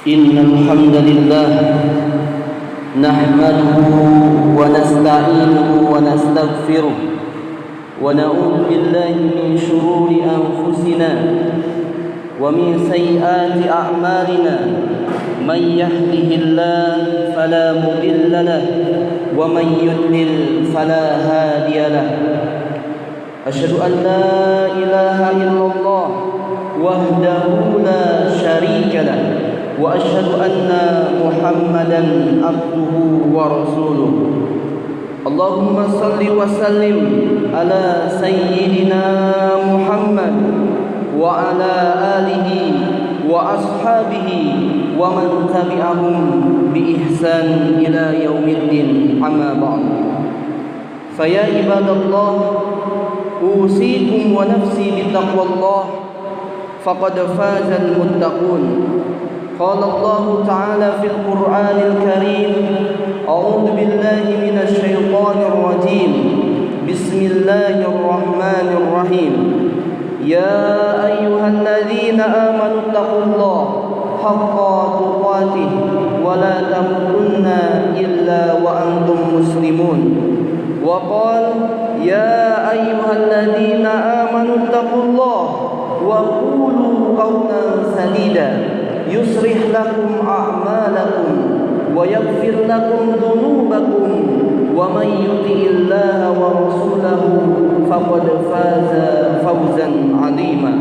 إن الحمد لله نحمده ونستعينه ونستغفره ونعوذ بالله من شرور أنفسنا ومن سيئات أعمالنا من يهده الله فلا مضل له ومن يضلل فلا هادي له أشهد أن لا إله إلا الله وحده لا شريك له وأشهد أن محمدا عبده ورسوله اللهم صل وسلم على سيدنا محمد وعلى آله وأصحابه ومن تبعهم بإحسان إلى يوم الدين أما بعد فيا عباد الله أوصيكم ونفسي بتقوى الله فقد فاز المتقون قال الله تعالى في القرآن الكريم أعوذ بالله من الشيطان الرجيم بسم الله الرحمن الرحيم يا أيها الذين آمنوا اتقوا الله حق تقاته ولا تموتن إلا وأنتم مسلمون وقال يا أيها الذين آمنوا اتقوا الله وقولوا قولا سديدا يصلح لكم أعمالكم ويغفر لكم ذنوبكم ومن يطع الله ورسوله فقد فاز فوزا عظيما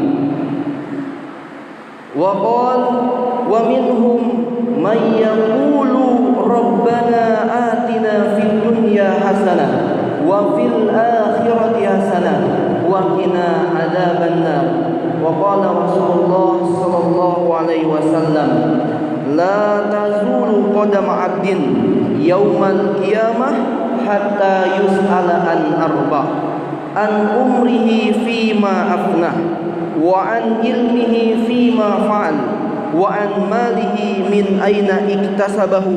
وقال ومنهم من يقول ربنا آتنا في الدنيا حسنة وفي الآخرة حسنة وقنا عذاب النار وقال رسول الله صلى الله عليه وسلم لا تزول قدم عبد يوم القيامة حتى يسأل عن أربع عن عمره فيما أفناه وعن علمه فيما فعل وعن ماله من أين اكتسبه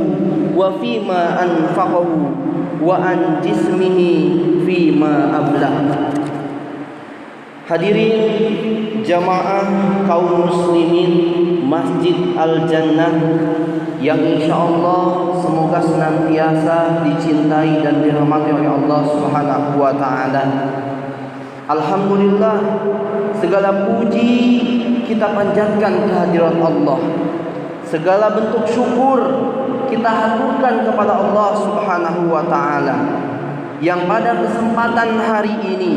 وفيما أنفقه وعن جسمه فيما أبلغ. Hadirin jamaah kaum muslimin Masjid Al-Jannah yang insyaallah semoga senantiasa dicintai dan dirahmati oleh Allah Subhanahu wa taala. Alhamdulillah, segala puji kita panjatkan kehadirat Allah. Segala bentuk syukur kita haturkan kepada Allah Subhanahu wa taala yang pada kesempatan hari ini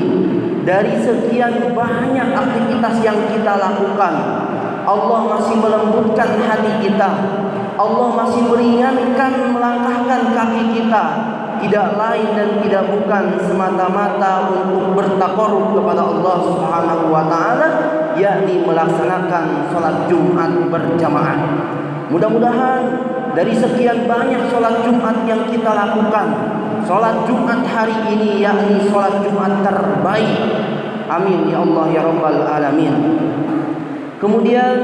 dari sekian banyak aktivitas yang kita lakukan, Allah masih melembutkan hati kita. Allah masih meringankan melangkahkan kaki kita. Tidak lain dan tidak bukan semata-mata untuk bertaqarrub kepada Allah Subhanahu wa taala, yakni melaksanakan salat Jumat berjamaah. Mudah-mudahan dari sekian banyak salat Jumat yang kita lakukan, salat Jumat hari ini yakni salat Jumat terbaik. Amin ya Allah ya Rabbal Alamin. Kemudian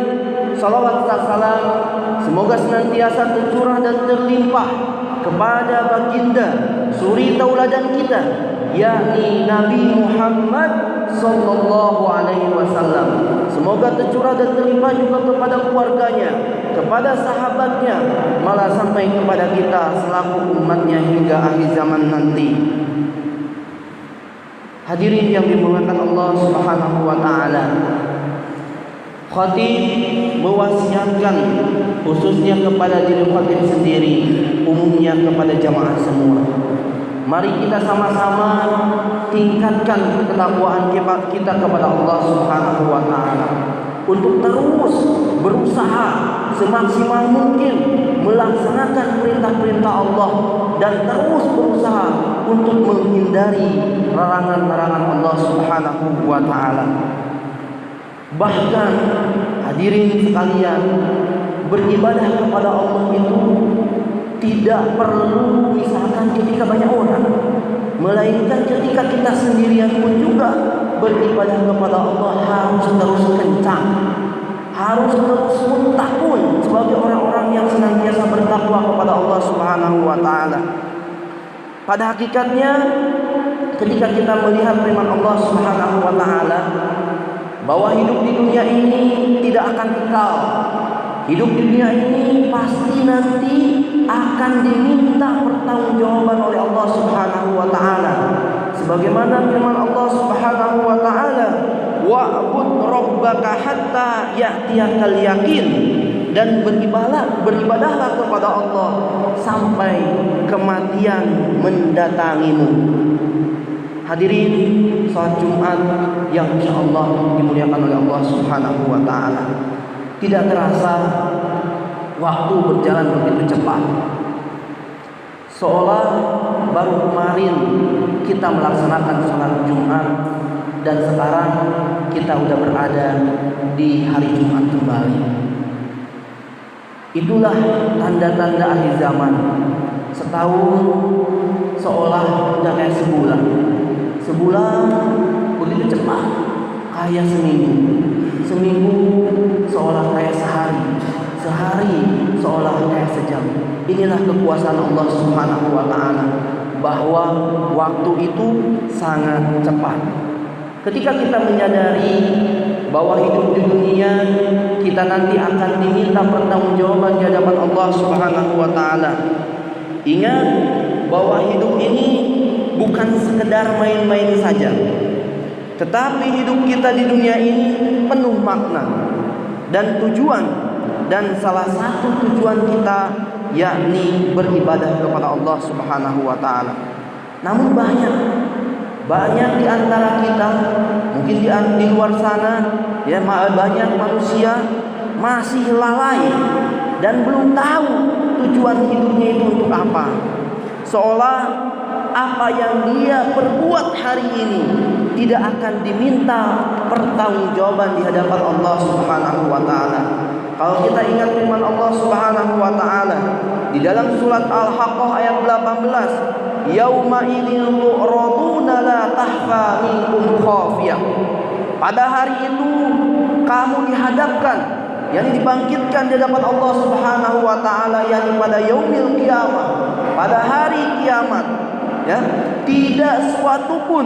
salawat dan salam semoga senantiasa tercurah dan terlimpah kepada baginda suri tauladan kita, yakni Nabi Muhammad sallallahu alaihi wasallam. Semoga tercurah dan terlimpah juga kepada keluarganya, kepada sahabatnya, malah sampai kepada kita selaku umatnya hingga akhir zaman nanti. Hadirin yang dimuliakan Allah Subhanahu wa taala. Khatib mewasiatkan khususnya kepada diri khatib sendiri, umumnya kepada jamaah semua. Mari kita sama-sama tingkatkan ketakwaan kita kepada Allah Subhanahu wa taala untuk terus berusaha semaksimal mungkin melaksanakan perintah-perintah Allah dan terus berusaha untuk menghindari larangan-larangan Allah Subhanahu wa taala. Bahkan hadirin sekalian, beribadah kepada Allah itu tidak perlu misalkan ketika banyak orang, melainkan ketika kita sendirian pun juga beribadah kepada Allah harus terus kencang, harus terus muttaqun sebagai orang-orang yang senantiasa bertakwa kepada Allah Subhanahu wa taala. Pada hakikatnya ketika kita melihat firman Allah Subhanahu wa taala bahwa hidup di dunia ini tidak akan kekal, Hidup di dunia ini pasti nanti akan diminta pertanggungjawaban oleh Allah Subhanahu wa taala. Sebagaimana firman Allah Subhanahu wa taala, "Wa'bud rabbaka hatta ya'tiyakal yaqin." Dan beribadahlah kepada Allah sampai kematian mendatangimu. Hadirin salat Jumat yang insyaallah dimuliakan oleh Allah Subhanahu wa taala. Tidak terasa waktu berjalan begitu cepat. Seolah baru kemarin kita melaksanakan salat Jumat dan sekarang kita sudah berada di hari Jumat kembali. Itulah tanda-tanda akhir zaman. Setahun seolah udah kayak sebulan. Sebulan begitu cepat, kayak seminggu. Seminggu seolah kayak sehari. Sehari seolah kayak sejam. Inilah kekuasaan Allah Subhanahu wa taala, bahwa waktu itu sangat cepat. Ketika kita menyadari bahwa hidup di dunia kita nanti akan diminta pertanggungjawaban di hadapan Allah Subhanahu wa taala. Ingat bahwa hidup ini bukan sekedar main-main saja. Tetapi hidup kita di dunia ini penuh makna dan tujuan, dan salah satu tujuan kita yakni beribadah kepada Allah Subhanahu wa taala. Namun banyak di antara kita, mungkin di luar sana, ya, banyak manusia masih lalai dan belum tahu tujuan hidupnya itu untuk apa. Seolah apa yang dia perbuat hari ini tidak akan diminta pertanggungjawaban di hadapan Allah Subhanahu wa taala. Kalau kita ingat firman Allah Subhanahu wa taala di dalam surat Al-Haqqah ayat 18, yauma idzin tu'raduna la tahfa minkum khafiyah. Pada hari itu kamu dihadapkan, yakni dibangkitkan di hadapan Allah Subhanahu wa taala, yakni pada yaumil qiyamah, pada hari kiamat, ya, tidak suatu pun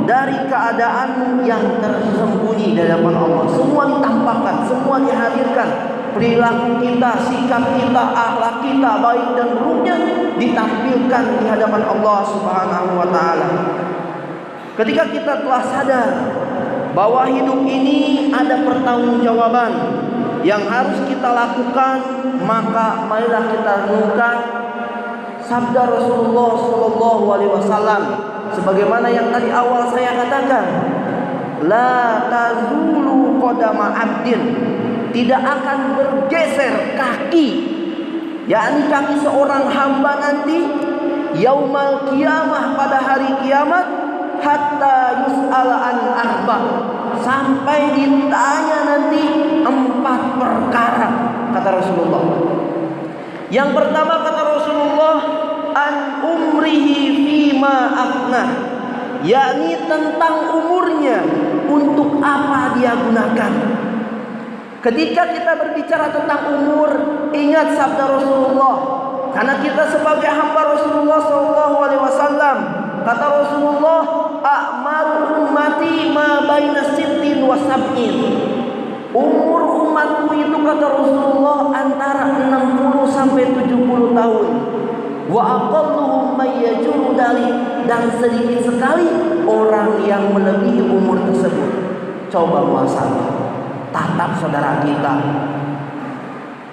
dari keadaanmu yang tersembunyi di hadapan Allah. Semua ditampakkan, semua dihadirkan. Perilaku kita, sikap kita, akhlak kita, baik dan buruknya ditampilkan di hadapan Allah Subhanahu wa taala. Ketika kita telah sadar bahwa hidup ini ada pertanggungjawaban yang harus kita lakukan, maka marilah kita renungkan sabda Rasulullah sallallahu alaihi wasallam sebagaimana yang tadi awal saya katakan, la tazulu qadama 'abdin, tidak akan bergeser kaki, yakni kaki seorang hamba nanti yaumal qiyamah, pada hari kiamat, hatta yus'ala an arba, sampai ditanya nanti 4 perkara, kata Rasulullah. Yang pertama kata Rasulullah, an umrihi fima afnah, yakni tentang umurnya, untuk apa dia gunakan. Ketika kita berbicara tentang umur, ingat sabda Rasulullah, karena kita sebagai hamba Rasulullah SAW, kata Rasulullah, a'maru ummati ma baina sittin wa sab'in. Umur umatku itu, kata Rasulullah, antara 60 sampai 70 tahun. Wa aqalluhum may yajuru dalik, dan sedikit sekali orang yang melebihi umur tersebut. Coba muhasabah, tatap saudara kita.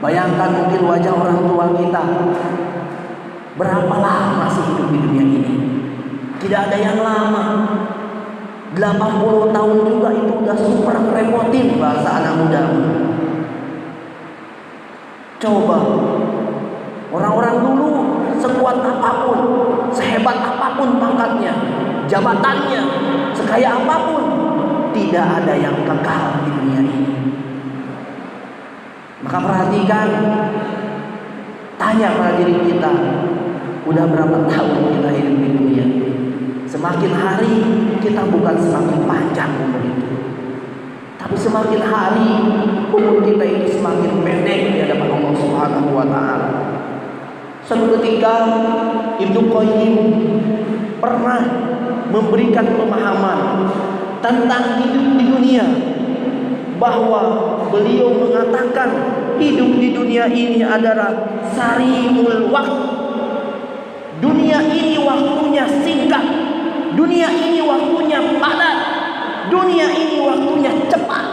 Bayangkan mungkin wajah orang tua kita. Berapa lama masih hidup di dunia ini? Tidak ada yang lama. 80 tahun juga itu udah super repotin bahasa anak muda. Coba orang-orang dulu sekuat apapun, sehebat apapun pangkatnya, jabatannya, sekaya apapun, tidak ada yang kekal di dunia ini. Maka perhatikan, tanya pada diri kita, udah berapa tahun kita hidup di dunia? Semakin hari kita bukan semakin panjang umur itu, tapi semakin hari umur kita ini semakin pendek di hadapan Allah Subhanahu wa taala. Suatu ketika Ibnu Qayyim pernah memberikan pemahaman tentang hidup di dunia, bahwa beliau mengatakan hidup di dunia ini adalah sarimul waktu. Dunia ini waktunya singkat, dunia ini waktunya padat, dunia ini waktunya cepat,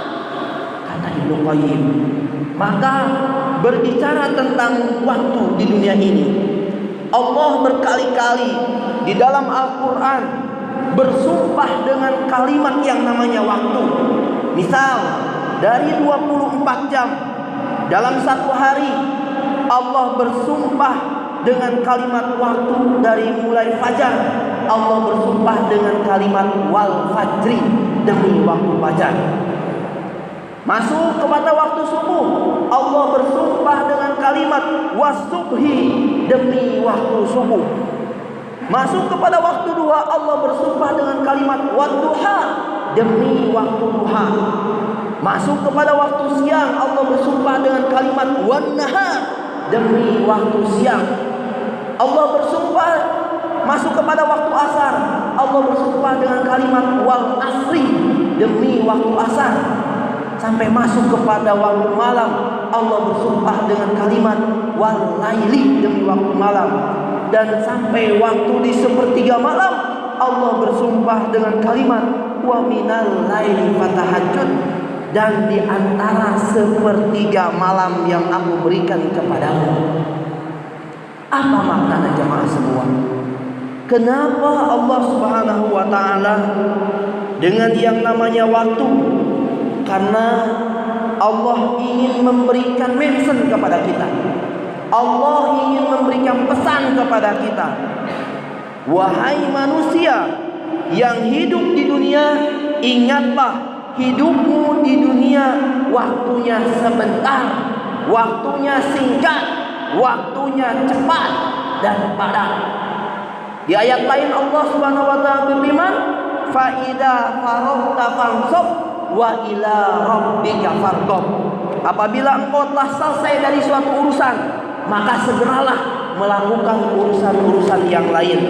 kata Ibnu Qayyim. Maka berbicara tentang waktu di dunia ini, Allah berkali-kali di dalam Al-Quran bersumpah dengan kalimat yang namanya waktu. Misal dari 24 jam dalam satu hari, Allah bersumpah dengan kalimat waktu. Dari mulai fajar, Allah bersumpah dengan kalimat wal fajri, demi waktu fajar. Masuk kepada waktu subuh, Allah bersumpah dengan kalimat wasubhi, demi waktu subuh. Masuk kepada waktu duha, Allah bersumpah dengan kalimat wadduha, demi waktu duha. Masuk kepada waktu siang, Allah bersumpah dengan kalimat wannahar, demi waktu siang. Allah bersumpah masuk kepada waktu asar, Allah bersumpah dengan kalimat wal asri, demi waktu asar. Sampai masuk kepada waktu malam, Allah bersumpah dengan kalimat wal laili, demi waktu malam. Dan sampai waktu di sepertiga malam, Allah bersumpah dengan kalimat wa minal laili fatahajjud, dan di antara sepertiga malam yang aku berikan kepadamu. Apa maknanya jemaah semua? Kenapa Allah Subhanahu wa taala dengan yang namanya waktu? Karena Allah ingin memberikan mention kepada kita. Allah ingin memberikan pesan kepada kita. Wahai manusia yang hidup di dunia, ingatlah hidupmu di dunia waktunya sebentar, waktunya singkat, waktunya cepat dan padat. Di ayat lain Allah Subhanahu wa taala berfirman, "Fa idza faraghta fansab wa ila rabbika farghab." Apabila engkau telah selesai dari suatu urusan, maka segeralah melakukan urusan-urusan yang lain.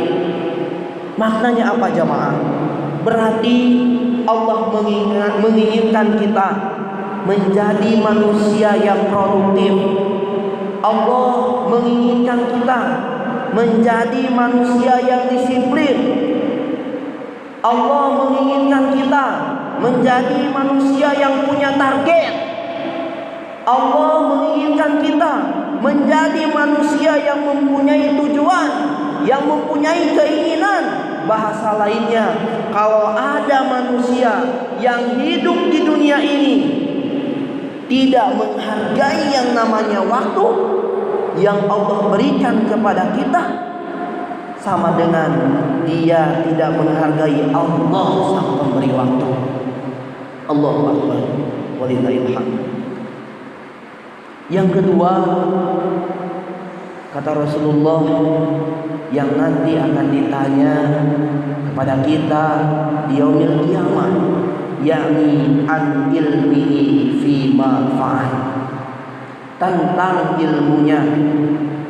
Maknanya apa jemaah? Berarti Allah menginginkan kita menjadi manusia yang produktif. Allah menginginkan kita menjadi manusia yang disiplin. Allah menginginkan kita menjadi manusia yang punya target. Allah menginginkan kita menjadi manusia yang mempunyai tujuan, yang mempunyai keinginan. Bahasa lainnya, kalau ada manusia yang hidup di dunia ini tidak menghargai yang namanya waktu yang Allah berikan kepada kita, sama dengan dia tidak menghargai Allah sang pemberi waktu. Allahu Akbar, walillahil hamd. Yang kedua, kata Rasulullah, yang nanti akan ditanya kepada kita di yaumil qiyamah, yakni an ilmihi fi ma fa'al, tentang ilmunya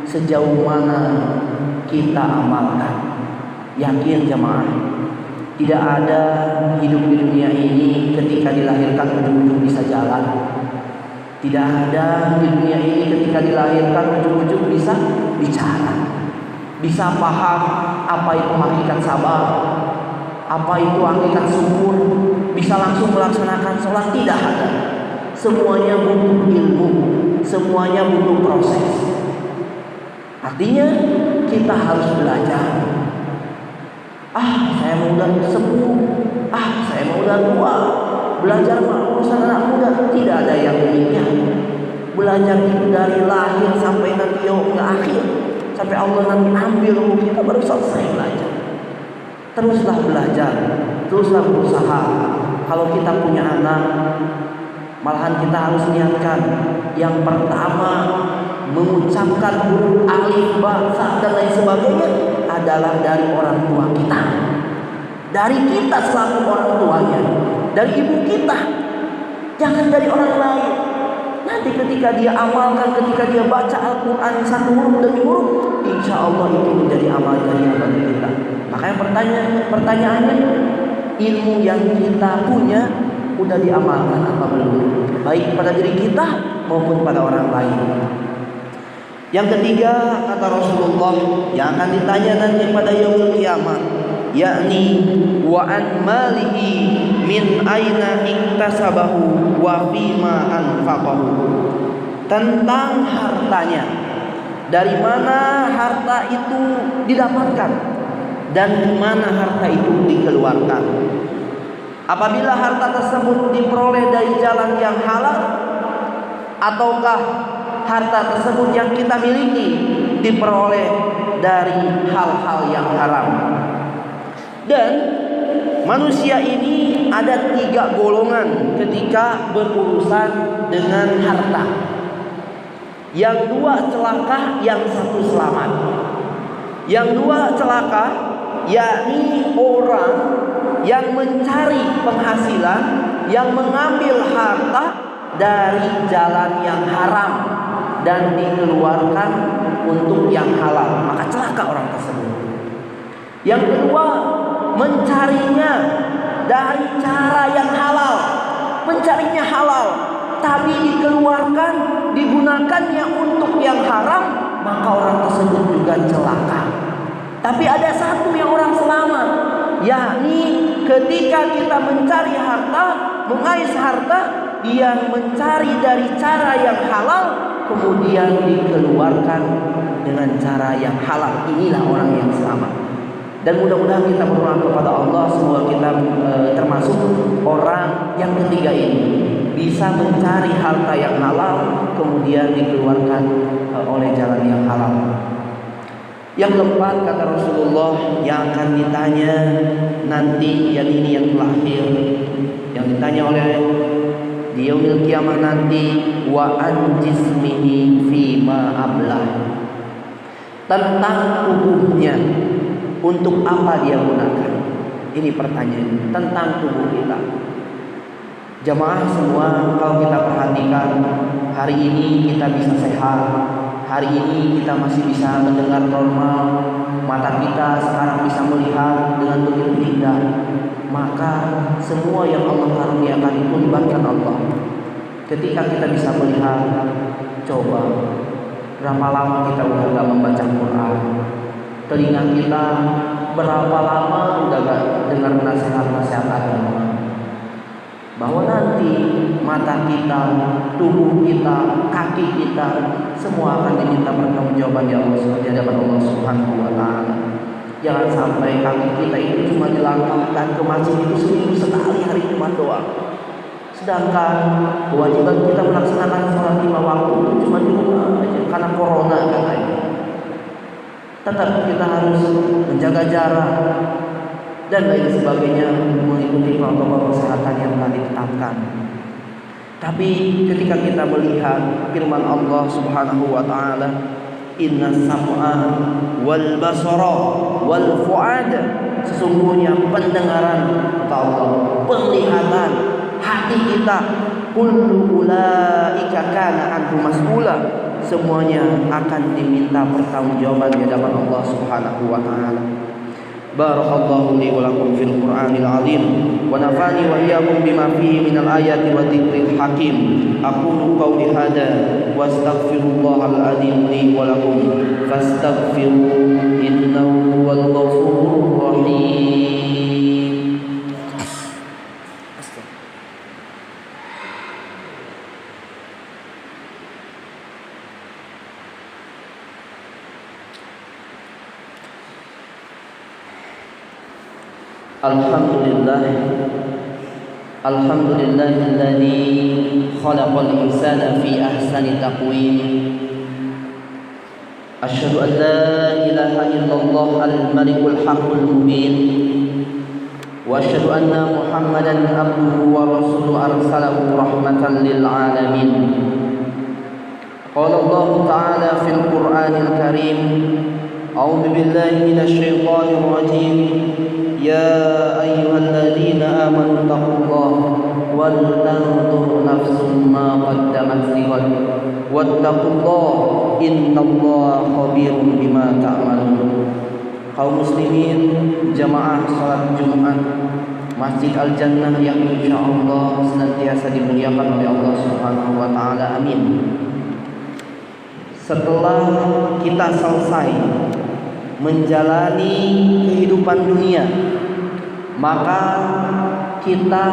sejauh mana kita amalkan. Yakin jemaah, tidak ada hidup di dunia ini ketika dilahirkan ujung-ujung bisa jalan. Tidak ada di dunia ini ketika dilahirkan ujung-ujung bisa bicara, bisa paham apa itu hakikat sabar, apa itu hakikat syukur, bisa langsung melaksanakan sholat. Tidak ada. Semuanya butuh ilmu, semuanya butuh proses. Artinya kita harus belajar. Saya mau udah sepuh, saya mau udah tua, belajar urusan anak muda. Tidak ada yang demikian. Belajar itu dari lahir sampai nanti yaumul akhir, sampai Allah nanti ambil ruh kita baru selesai belajar. Teruslah belajar, teruslah berusaha. Kalau kita punya anak, malahan kita harus niatkan yang pertama mengucapkan huruf alif, ba, sa dan lain sebagainya adalah dari orang tua kita, dari kita selaku orang tuanya, dari ibu kita, jangan dari orang lain. Nanti ketika dia amalkan, ketika dia baca Al-Quran satu huruf demi huruf, insya Allah itu menjadi amal jariah bagi kita. Makanya pertanyaannya, ilmu yang kita punya udah diamalkan apa belum, baik pada diri kita maupun pada orang lain. Yang ketiga, kata Rasulullah, yang akan ditanya nanti pada yaumul kiamat, yakni wa an malihi min aina iktasabahu wa fima anfaqahu, tentang hartanya, dari mana harta itu didapatkan dan di mana harta itu dikeluarkan. Apabila harta tersebut diperoleh dari jalan yang halal, ataukah harta tersebut yang kita miliki diperoleh dari hal-hal yang haram. Dan manusia ini ada 3 golongan ketika berurusan dengan harta. Yang 2 celaka, yang 1 selamat. Yang 2 celaka, yakni orang yang mencari penghasilan, yang mengambil harta dari jalan yang haram dan dikeluarkan untuk yang halal, maka celaka orang tersebut. Yang kedua, mencarinya dari cara yang halal, mencarinya halal, tapi dikeluarkan, digunakannya untuk yang haram, maka orang tersebut juga celaka. Tapi ada satu yang orang selamat, yakni ketika kita mencari harta, mengais harta, dia mencari dari cara yang halal, kemudian dikeluarkan dengan cara yang halal. Inilah orang yang selamat. Dan mudah-mudahan kita berdoa kepada Allah semoga kita termasuk orang yang ketiga ini, bisa mencari harta yang halal kemudian dikeluarkan oleh jalan yang halal. Yang keempat, kata Rasulullah, yang akan ditanya nanti, yang ini yang terakhir, yang ditanya oleh di yaumil kiamah nanti, wa an jismihi fima ablah, tentang tubuhnya, untuk apa dia gunakan. Ini pertanyaan tentang tubuh kita. Jamaah semua, kalau kita perhatikan, hari ini kita bisa sehat, hari ini kita masih bisa mendengar normal, mata kita sekarang bisa melihat dengan begitu indah. Maka semua yang Allah karuniakan itu libatkan Allah. Ketika kita bisa melihat, coba berapa lama kita udah gak membaca Quran? Telinga kita berapa lama udah gak dengar nasihat-nasihat agama? Bahwa nanti mata kita, tubuh kita, kaki kita, semua akan diminta pertanggungjawaban di hadapan Allah Subhanahu wa Ta'ala. Jangan sampai kaki kita itu cuma dilangkahkan ke masjid itu seminggu sekali hari Jumat doang. Sedangkan kewajiban kita melaksanakan sholat 5 waktu itu cuma di rumah aja karena corona katanya. Tetap kita harus menjaga jarak dan lain sebagainya, mengikuti protokol kesehatan yang telah ditetapkan. Tapi ketika kita melihat firman Allah Subhanahu wa Ta'ala, inna sam'a wal basara wal fu'ada, sesungguhnya pendengaran kata Allah, penglihatan, hati kita, kullu ulaika kana anhu mas'ula, semuanya akan diminta pertanggungjawaban di hadapan Allah Subhanahu wa Ta'ala. Barakallahu li wa lakum fil Qur'anil azim wa nafani wa iyyakum bima fihi minal ayati wa dzikril hakim. Aqulu qawli hadza wa astaghfirullahal azim li wa lakum fastaghfiruhu innahu huwal ghafurur rahim. Alhamdulillahilladzi khalaqal insana fi ahsani taqwim. Asyhadu an la ilaha illallah al-malikul haqqul mubin. Wa asyhadu anna Muhammadan abduhu wa rasuluhu arsalahu rahmatan lil alamin. Qala Allah ta'ala fil Qur'anil Karim, a'udzu billahi minasy syaithanir rajim. Ya ayyuhalladzina amanu taqullaha wal tanzur nafsum ma qaddamat lighad wattaqullaha innallaha khabirum bima ta'malun. Kaum muslimin jamaah salat Jumat Masjid Al-Jannah yang insya Allah senantiasa dimuliakan oleh Allah Subhanahu wa Ta'ala. Amin. Setelah kita selesai menjalani kehidupan dunia, maka kita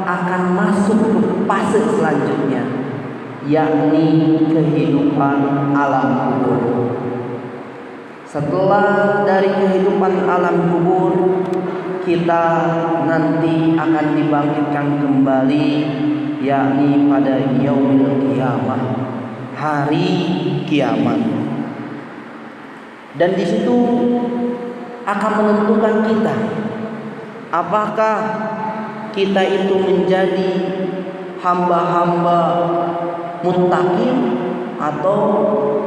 akan masuk ke fase selanjutnya, yakni kehidupan alam kubur. Setelah dari kehidupan alam kubur, kita nanti akan dibangkitkan kembali, yakni pada yaumul qiyamah, hari kiamat. Dan di situ akan menentukan kita, apakah kita itu menjadi hamba-hamba muttaqin atau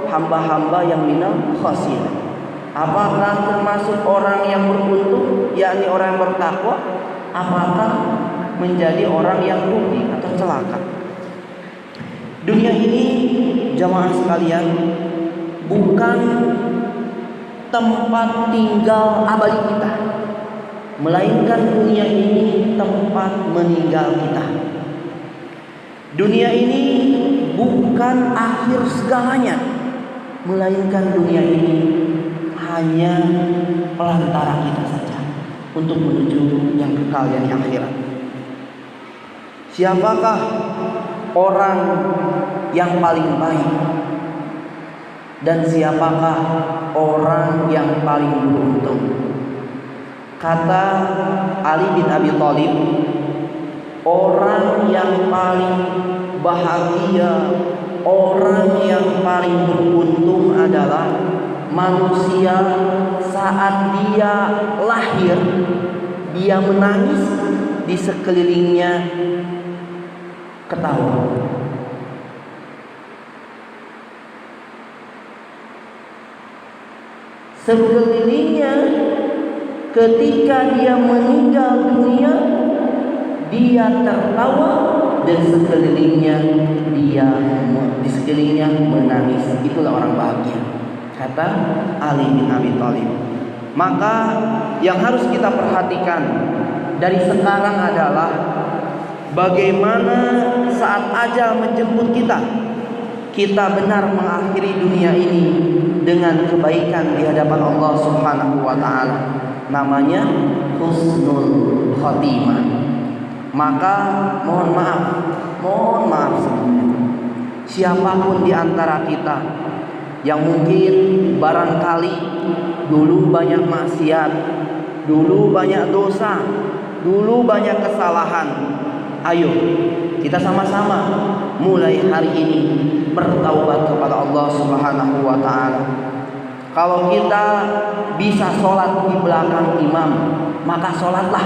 hamba-hamba yang minal khasirin. Apakah termasuk orang yang beruntung, yakni orang yang bertakwa, apakah menjadi orang yang rugi atau celaka. Dunia ini, jamaah sekalian, bukan tempat tinggal abadi kita, melainkan dunia ini tempat meninggal kita. Dunia ini bukan akhir segalanya, melainkan dunia ini hanya pelantara kita saja untuk menuju yang kekal, yang akhirat. Siapakah orang yang paling baik dan siapakah orang yang paling beruntung? Kata Ali bin Abi Thalib, orang yang paling bahagia, orang yang paling beruntung adalah manusia saat dia lahir, dia menangis, di sekelilingnya ketawa. Sekelilingnya ketika dia meninggal dunia, dia tertawa, dan sekelilingnya di sekelilingnya menangis. Itulah orang bahagia, kata Ali bin Abi Thalib. Maka yang harus kita perhatikan dari sekarang adalah bagaimana saat ajal menjemput kita benar mengakhiri dunia ini dengan kebaikan di hadapan Allah Subhanahu wa Ta'ala. Namanya husnul khotimah. Maka mohon maaf sebelumnya, siapapun di antara kita yang mungkin barangkali dulu banyak maksiat, dulu banyak dosa, dulu banyak kesalahan, ayo kita sama-sama mulai hari ini bertaubat kepada Allah Subhanahu wa Ta'ala. Kalau kita bisa sholat di belakang imam, maka sholatlah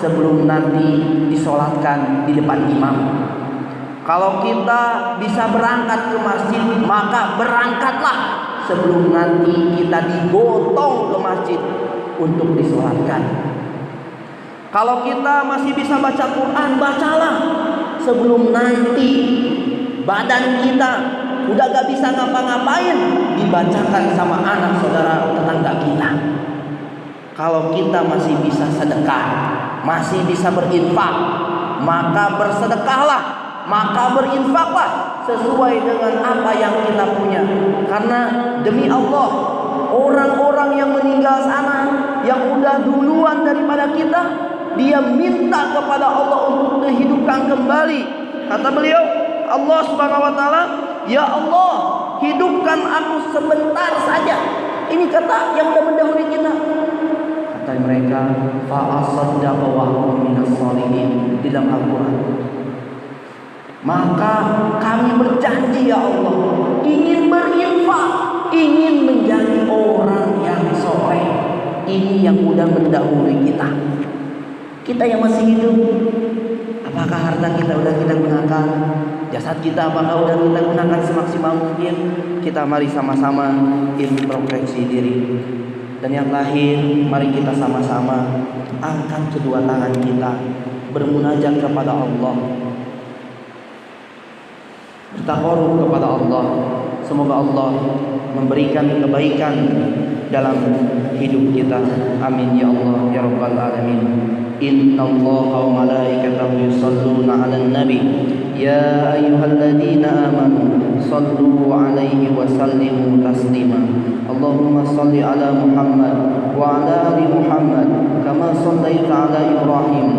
sebelum nanti disolatkan di depan imam. Kalau kita bisa berangkat ke masjid, maka berangkatlah sebelum nanti kita digotong ke masjid untuk disolatkan. Kalau kita masih bisa baca Quran, bacalah sebelum nanti badan kita udah gak bisa ngapa-ngapain, dibacakan sama anak saudara tetangga kita. Kalau kita masih bisa sedekah, masih bisa berinfak, maka bersedekahlah, maka berinfaklah sesuai dengan apa yang kita punya. Karena demi Allah, orang-orang yang meninggal sana, yang udah duluan daripada kita, dia minta kepada Allah untuk dihidupkan kembali. Kata beliau, Allah Subhanahu wa Ta'ala, ya Allah, hidupkan aku sebentar saja. Ini kata yang udah mendahului kita. Kata mereka, fa'asaddaqa wa huwa minas sholihin, di dalam Al-Quran. Maka kami berjanji ya Allah, ingin berinfak, ingin menjadi orang yang soleh. Ini yang udah mendahului kita. Kita yang masih hidup, apakah harta kita udah kita gunakan? Jasad kita apakah udah kita gunakan semaksimal mungkin? Kita mari sama-sama introspeksi diri. Dan yang terakhir, mari kita sama-sama angkat kedua tangan kita, bermunajat kepada Allah, bertakarub kepada Allah. Semoga Allah memberikan kebaikan dalam hidup kita. Amin ya Allah ya Rabbal Alamin. Innallaha wa malaikatahu yusholluna 'alan nabi ya ayyuhalladzina amanu shallu 'alaihi wa sallimu taslima. Allahumma shalli 'ala Muhammad wa 'ala ali Muhammad kama shallaita 'ala Ibrahim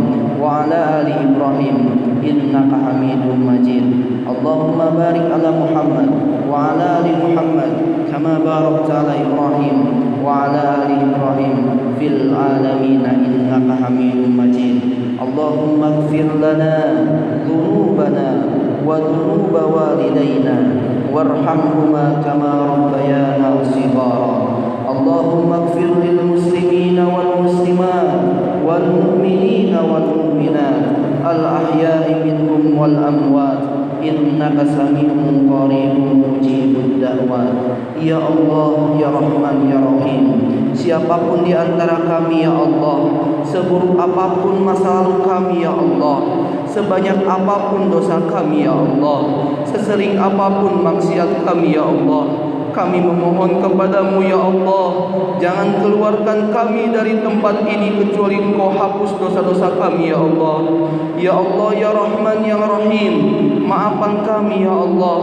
wa 'ala ali Ibrahim innaka Hamidum Majid. Allahumma barik 'ala Muhammad wa 'ala ali Muhammad kama barakta 'ala Ibrahim wa 'ala ali Ibrahim fil alamin innaka Hamidum Majid. Allahumma ighfir lana dhunubana wa dhunuba walidayna warhamhuma kama rabbayana shighara. Allahumma ighfir lil muslimina wal muslimat wal mu'minina wal mu'minat al ahya'i minhum wal amwat innaka sami'un qaribun mujibud da'wat. Ya Allah, ya Rahman, ya Rahim, siapapun di antara kami ya Allah, seburuk apapun masa lalu kami ya Allah, sebanyak apapun dosa kami ya Allah, sesering apapun maksiat kami ya Allah, kami memohon kepadamu ya Allah, jangan keluarkan kami dari tempat ini kecuali Engkau hapus dosa-dosa kami ya Allah. Ya Allah, ya Rahman, ya Rahim, maafkan kami ya Allah.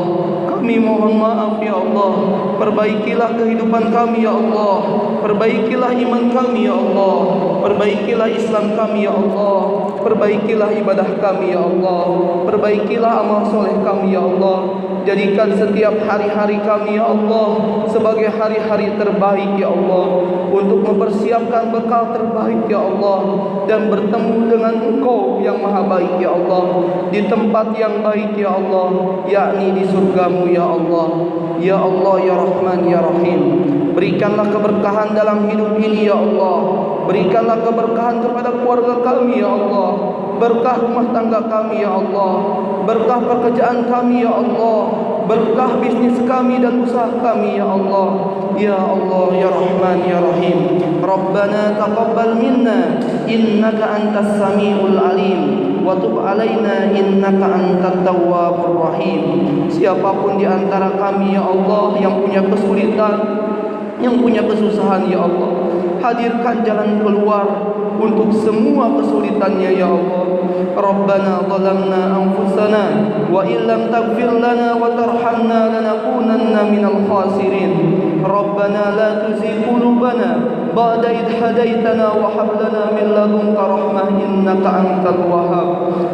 Kami mohon maaf ya Allah. Perbaikilah kehidupan kami ya Allah. Perbaikilah iman kami ya Allah. Perbaikilah Islam kami ya Allah. Perbaikilah ibadah kami ya Allah. Perbaikilah amal soleh kami ya Allah. Jadikan setiap hari-hari kami ya Allah sebagai hari-hari terbaik ya Allah, untuk mempersiapkan bekal terbaik ya Allah, dan bertemu dengan Engkau yang maha baik ya Allah, di tempat yang baik ya Allah, yakni di surgamu ya Allah. Ya Allah, ya Rahman, ya Rahim, berikanlah keberkahan dalam hidup ini ya Allah. Berikanlah keberkahan kepada keluarga kami ya Allah. Berkah rumah tangga kami ya Allah. Berkah pekerjaan kami ya Allah. Berkah bisnis kami dan usaha kami ya Allah. Ya Allah, ya Rahman, ya Rahim, Rabbana taqabbal minna innaka antas samiul alim wa tub alaina innaka antat tawwabur rahim. Siapapun di antara kami ya Allah yang punya kesulitan, yang punya kesusahan ya Allah, hadirkan jalan keluar untuk semua kesulitannya ya Allah. Rabbana zalamna anfusana wa illam taghfir lana wa tarhamna lanakunanna minal khasirin. Rabbana la tuzigh qulubana ba'da idh hadaitana wa hab lana min ladunka rahmah innaka antal wahhab.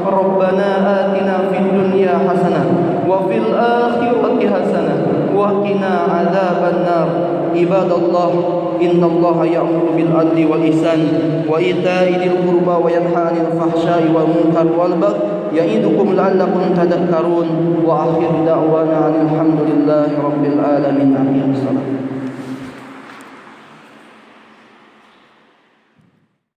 Rabbana atina fid dunya hasanah wa fil akhirati hasanah wa qina adzaban nar. Ibadallah, innallaha ya'muru bil adli wal ihsan wa ita'i dzil qurba wa yanha 'anil fahsya'i wal munkar wal baghi ya'idukum la'allakum tadhakkarun. Wa akhiru da'wana alhamdulillahi rabbil alamin. Amin.